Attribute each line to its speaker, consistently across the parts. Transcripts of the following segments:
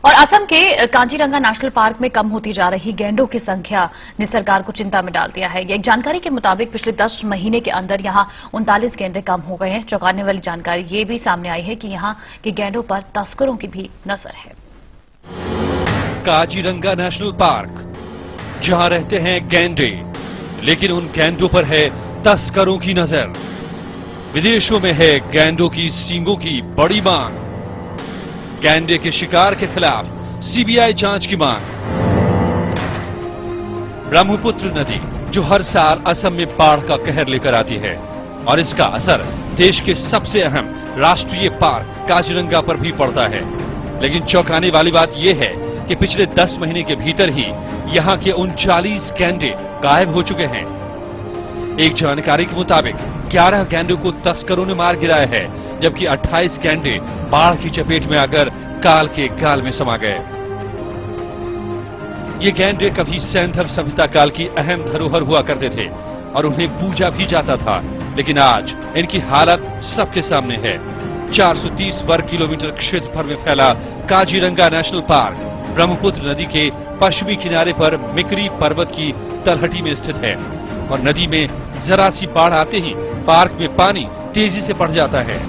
Speaker 1: और असम के Kaziranga national park में कम होती जा रही गैंडों की संख्या ने सरकार को चिंता में डाल दिया है। एक जानकारी के मुताबिक पिछले 10 महीने के अंदर यहां 39 गैंडे कम हो गए हैं। चौंकाने वाली जानकारी ये भी सामने आई है कि यहां के गैंडों पर तस्करों की भी नजर है।
Speaker 2: काजीरंगा नेशनल पार्क, जहां रहते हैं गैंडे, लेकिन उन गैंडों पर है तस्करों की नजर। विदेशों में है गैंडों की सींगों की बड़ी मांग। गैंडे के शिकार के खिलाफ सीबीआई जांच की मांग। ब्रह्मपुत्र नदी जो हर साल असम में बाढ़ का कहर लेकर आती है और इसका असर देश के सबसे अहम राष्ट्रीय पार्क काजीरंगा पर भी पड़ता है। लेकिन चौंकाने वाली बात यह है कि पिछले 10 महीने के भीतर ही यहां के 39 गैंडे गायब हो चुके हैं। एक जानकारी के मुताबिक 11 गैंडों को तस्करों ने मार गिराया है, जबकि 28 गैंडे बाढ़ की चपेट में आकर काल के गाल में समा गए। ये गैंडे कभी सैंधव सभ्यता काल की अहम धरोहर हुआ करते थे और उन्हें पूजा भी जाता था, लेकिन आज इनकी हालत सबके सामने है। 430 वर्ग किलोमीटर क्षेत्रफल में फैला काजीरंगा नेशनल पार्क ब्रह्मपुत्र नदी के पश्चिमी किनारे पर मिकरी पर्वत की तलहटी में स्थित है और नदी में जरा सी बाढ़ आते ही पार्क में पानी तेजी से बढ़ जाता है।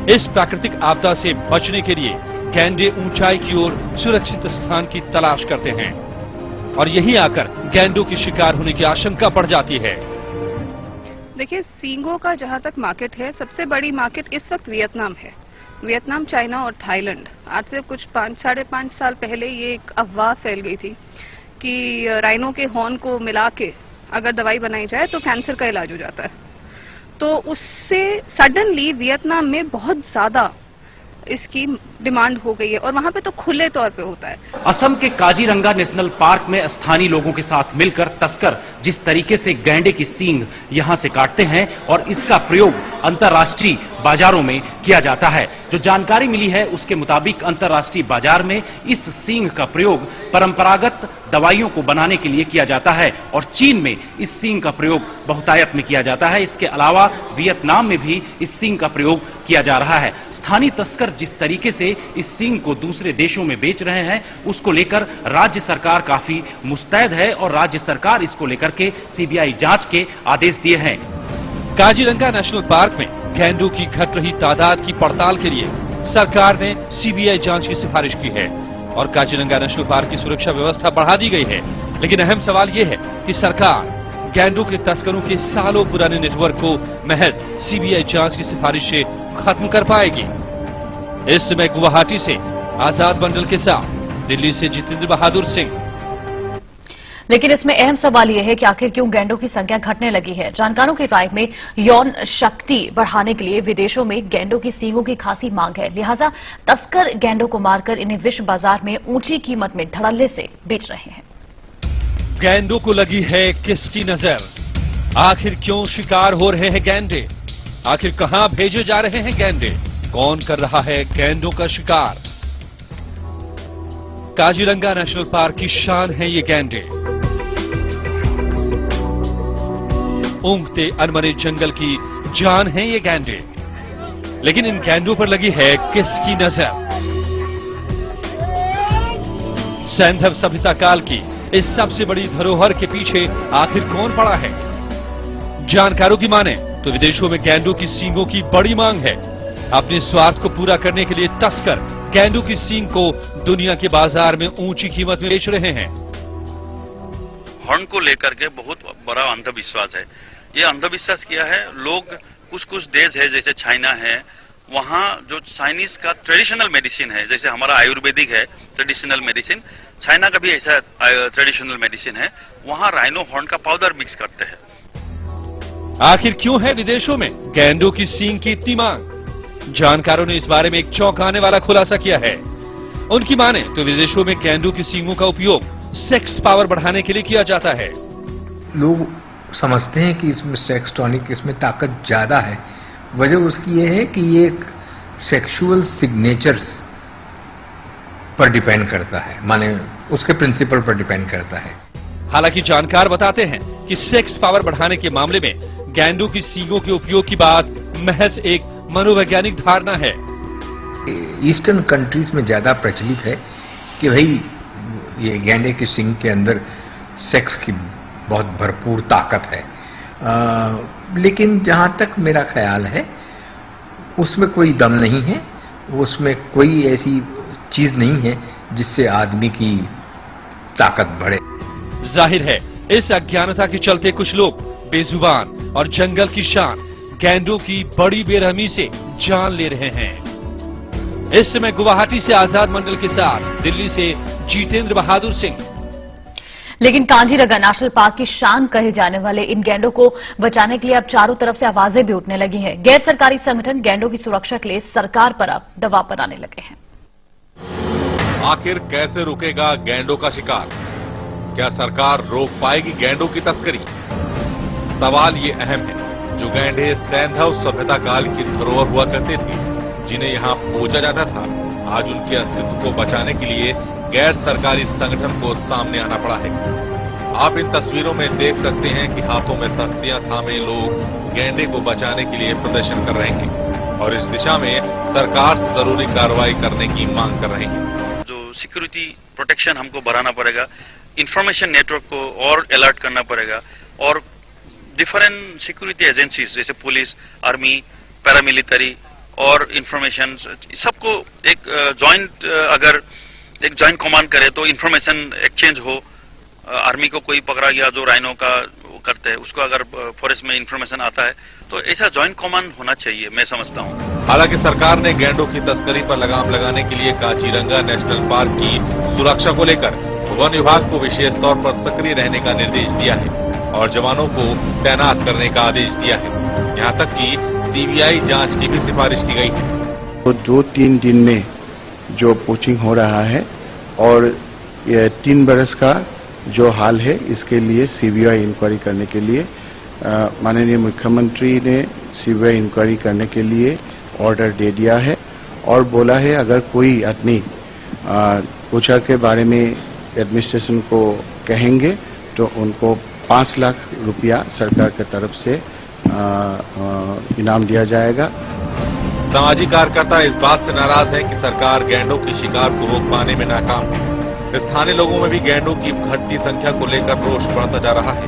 Speaker 2: इस प्राकृतिक आपदा से बचने के लिए गैंडे ऊंचाई की ओर सुरक्षित स्थान की तलाश करते हैं और यहीं आकर गैंडों की शिकार होने की आशंका बढ़ जाती है।
Speaker 3: देखिए, सींगों का जहां तक मार्केट है, सबसे बड़ी मार्केट इस वक्त वियतनाम है। वियतनाम, चाइना और थाईलैंड। आज से कुछ 5-5.5 साल पहले ये एक अफवाह फैल गई थी कि राइनो के हॉर्न को मिला के अगर दवाई बनाई जाए तो कैंसर का इलाज हो जाता है। तो उससे सडनली वियतनाम में बहुत ज्यादा इसकी डिमांड हो गई है और वहां पे तो खुले तौर पे होता है।
Speaker 4: असम के काजीरंगा नेशनल पार्क में स्थानीय लोगों के साथ मिलकर तस्कर जिस तरीके से गैंडे की सींग यहां से काटते हैं और इसका प्रयोग अंतर्राष्ट्रीय बाजारों में किया जाता है। जो जानकारी मिली है उसके मुताबिक अंतर्राष्ट्रीय बाजार में इस सींग का प्रयोग परंपरागत दवाइयों को बनाने के लिए किया जाता है और चीन में इस सींग का प्रयोग बहुतायत में किया जाता है। इसके अलावा वियतनाम में भी इस सींग का प्रयोग किया जा रहा है। स्थानीय तस्कर जिस तरीके से इस सींग को दूसरे देशों में बेच रहे हैं उसको लेकर राज्य सरकार काफी मुस्तैद है और राज्य सरकार इसको लेकर के सीबीआई जांच के आदेश दिए हैं।
Speaker 2: काजीरंगा नेशनल पार्क में गैंडों की घट रही तादाद की पड़ताल के लिए सरकार ने सीबीआई जांच की सिफारिश की है और काजीरंगा नेशनल पार्क की सुरक्षा व्यवस्था बढ़ा दी गई है। लेकिन अहम सवाल यह है कि सरकार गैंडों के तस्करों के सालों पुराने नेटवर्क को महज सीबीआई जांच की सिफारिश से खत्म कर पाएगी। इस समय गुवाहाटी से आजाद मंडल के साथ दिल्ली से जितेंद्र बहादुर सिंह।
Speaker 1: लेकिन इसमें अहम सवाल यह है कि आखिर क्यों गैंडों की संख्या घटने लगी है। जानकारों की राय में यौन शक्ति बढ़ाने के लिए विदेशों में गैंडों की सींगों की खासी मांग है, लिहाजा तस्कर गैंडों को मारकर इन्हें विश्व बाजार में ऊंची कीमत में धड़ल्ले से बेच रहे हैं।
Speaker 2: गैंडों को लगी है किसकी नजर? आखिर क्यों शिकार हो रहे हैं गैंडे? आखिर कहां भेजे जा रहे हैं गैंडे? कौन कर रहा है गैंडों का शिकार? काजीरंगा नेशनल पार्क की शान है ये गैंडे। ऊँघते अनमने जंगल की जान है ये गैंडे। लेकिन इन गैंडों पर लगी है किसकी नजर? सैंधव सभ्यता काल की इस सबसे बड़ी धरोहर के पीछे आखिर कौन पड़ा है? जानकारों की माने तो विदेशों में गैंडों की सींगों की बड़ी मांग है। अपने स्वार्थ को पूरा करने के लिए तस्कर गैंडों की सींग को दुनिया के बाजार में ऊंची कीमत में बेच रहे हैं।
Speaker 5: हॉर्न को लेकर के बहुत बड़ा अंधविश्वास है। ये अंधविश्वास किया है लोग, कुछ देश है जैसे चाइना है, वहां जो चाइनीज का ट्रेडिशनल मेडिसिन है, जैसे हमारा आयुर्वेदिक है ट्रेडिशनल मेडिसिन, चाइना का भी ऐसा ट्रेडिशनल मेडिसिन है, वहां राइनो हॉर्न का पाउडर मिक्स करते हैं।
Speaker 2: आखिर क्यों है विदेशों में गैंडों की सींग की इतनी मांग? जानकारों ने इस बारे में एक चौंकाने वाला खुलासा किया है। उनकी माने तो विदेशों में गैंडों की सींगों का उपयोग सेक्स पावर बढ़ाने के लिए किया जाता है।
Speaker 6: लोग समझते हैं कि इसमें सेक्स टॉनिक, इसमें ताकत ज्यादा है। वजह उसकी ये है कि ये एक सेक्सुअल सिग्नेचर्स पर डिपेंड करता है, माने उसके प्रिंसिपल पर डिपेंड करता है।
Speaker 2: हालांकि जानकार बताते हैं कि सेक्स पावर बढ़ाने के मामले में गैंडों की सींगों के उपयोग की बात महज एक मनोवैज्ञानिक धारणा है।
Speaker 6: ईस्टर्न कंट्रीज में ज्यादा प्रचलित है कि भाई ये गैंडे के सींग के अंदर सेक्स की बहुत भरपूर ताकत है। लेकिन जहां तक मेरा ख्याल है उसमें कोई दम नहीं है, उसमें कोई ऐसी चीज नहीं है जिससे आदमी की ताकत बढ़े।
Speaker 2: जाहिर है इस अज्ञानता के चलते कुछ लोग बेजुबान और जंगल की शान गैंडों की बड़ी बेरहमी से जान ले रहे हैं। इस समय गुवाहाटी से आजाद मंडल के साथ दिल्ली से जितेंद्र बहादुर सिंह।
Speaker 1: लेकिन कांजीरंगा नेशनल पार्क की शान कहे जाने वाले इन गैंडों को बचाने के लिए अब चारों तरफ से आवाजें भी उठने लगी हैं। गैर सरकारी संगठन गैंडों की सुरक्षा के लिए सरकार पर अब दबाव बनाने लगे हैं।
Speaker 7: आखिर कैसे रुकेगा गैंडों का शिकार? क्या सरकार रोक पाएगी गैंडों की तस्करी? सवाल ये अहम है। जो गैंडे सैंधव सभ्यता काल की धरोहर हुआ करते थे, जिन्हें यहाँ पूजा जाता था, आज उनके अस्तित्व को बचाने के लिए गैर सरकारी संगठन को सामने आना पड़ा है। आप इन तस्वीरों में देख सकते हैं कि हाथों में तख्तियां थामे लोग गैंडे को बचाने के लिए प्रदर्शन कर रहे हैं और इस दिशा में सरकार से जरूरी कार्रवाई करने की मांग कर रहे हैं।
Speaker 5: जो सिक्योरिटी प्रोटेक्शन हमको बढ़ाना पड़ेगा, इंफॉर्मेशन नेटवर्क को और अलर्ट करना पड़ेगा और डिफरेंट सिक्योरिटी एजेंसीज जैसे पुलिस, आर्मी, पैरामिलिट्री और इंफॉर्मेशन सबको एक जॉइंट कमांड करे तो इंफॉर्मेशन एक्सचेंज हो। आर्मी को कोई पकड़ा गया जो राइनो का करते हैं, उसको अगर फॉरेस्ट में इंफॉर्मेशन आता है तो ऐसा जॉइंट कमांड होना चाहिए, मैं समझता हूं।
Speaker 7: हालांकि सरकार ने गैंडों की तस्करी पर लगाम लगाने के लिए काजीरंगा नेशनल पार्क की सुरक्षा को लेकर वन विभाग को विशेष तौर पर सक्रिय रहने का निर्देश दिया है और जवानों को तैनात करने का आदेश दिया है। यहां तक कि सीबीआई जांच की भी सिफारिश की गई है।
Speaker 8: तो 2-3 दिन में जो पोचिंग हो रहा है और ये 3 बरस का जो हाल है, इसके लिए सीबीआई इंक्वायरी करने के लिए माननीय मुख्यमंत्री ने सीबीआई इंक्वायरी करने के लिए ऑर्डर दे दिया है और बोला है अगर कोई आदमी पोचर के बारे में एडमिनिस्ट्रेशन को कहेंगे तो उनको 5 लाख रुपया सरकार की तरफ से इनाम दिया जाएगा।
Speaker 7: सामाजिक कार्यकर्ता इस बात से नाराज हैं कि सरकार गैंडों की शिकार को रोक पाने में नाकाम है। स्थानीय लोगों में भी गैंडों की घटती संख्या को लेकर रोष बढ़ता जा रहा है।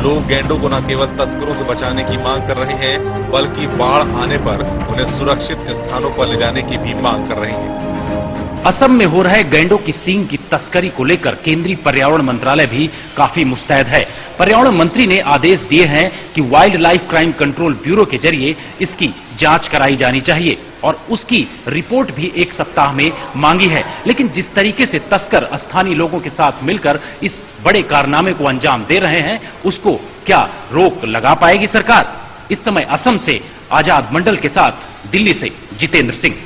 Speaker 7: लोग गैंडों को न केवल तस्करों से बचाने की मांग कर रहे हैं, बल्कि बाढ़ आने पर उन्हें सुरक्षित स्थानों पर ले जाने की भी मांग कर रहे हैं।
Speaker 4: असम में हो रहे गैंडों की सींग की तस्करी को लेकर केंद्रीय पर्यावरण मंत्रालय भी काफी मुस्तैद है। पर्यावरण मंत्री ने आदेश दिए हैं कि wild life crime control bureau के जरिए इसकी जांच कराई जानी चाहिए और उसकी रिपोर्ट भी 1 सप्ताह में मांगी है। लेकिन जिस तरीके से तस्कर स्थानीय लोगों के साथ मिलकर इस बड़े कारनामे को अंजाम दे रहे हैं, उसको क्या रोक लगा पाएगी सरकार? इस समय असम से आजाद मंडल के साथ दिल्ली से जितेंद्र सिंह।